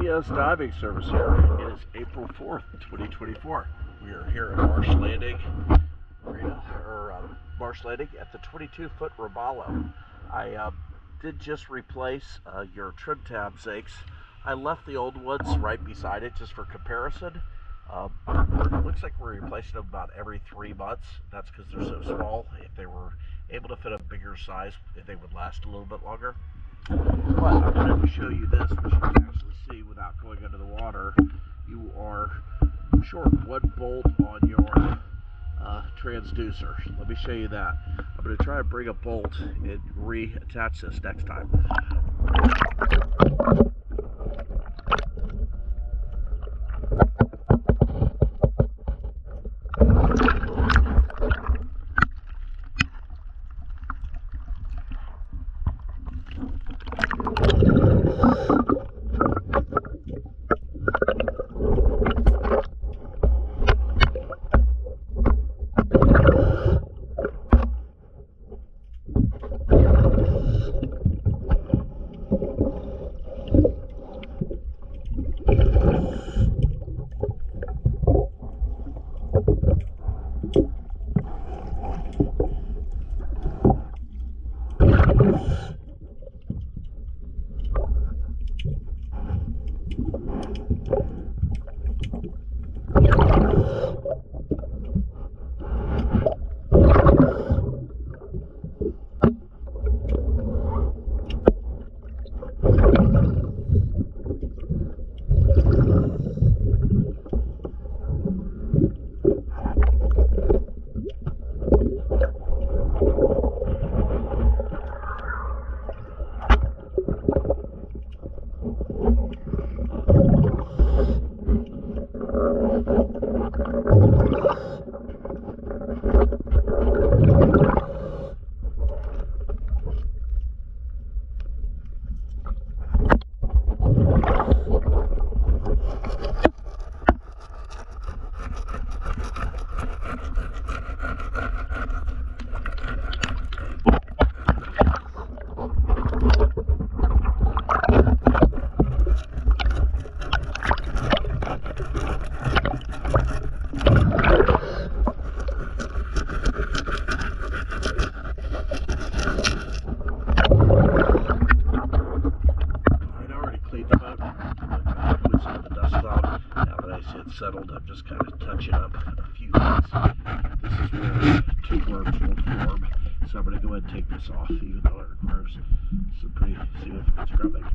TS Diving Service here. It is April 4th, 2024. We are here at Marsh Landing, Marsh Landing at the 22-foot Roballo. I did just replace your trim tab zincs. I left the old ones right beside it just for comparison. It looks like we're replacing them about every 3 months. That's because they're so small. If they were able to fit a bigger size, they would last a little bit longer. But I wanted to show you this, which you can actually see without going under the water. You are short one bolt on your transducer. Let me show you that. I'm going to try to bring a bolt and reattach this next time. Settled. I'm just kind of touching up a few things. This is where two worms will form, so I'm going to go ahead and take this off, even though it requires some pretty significant scrubbing.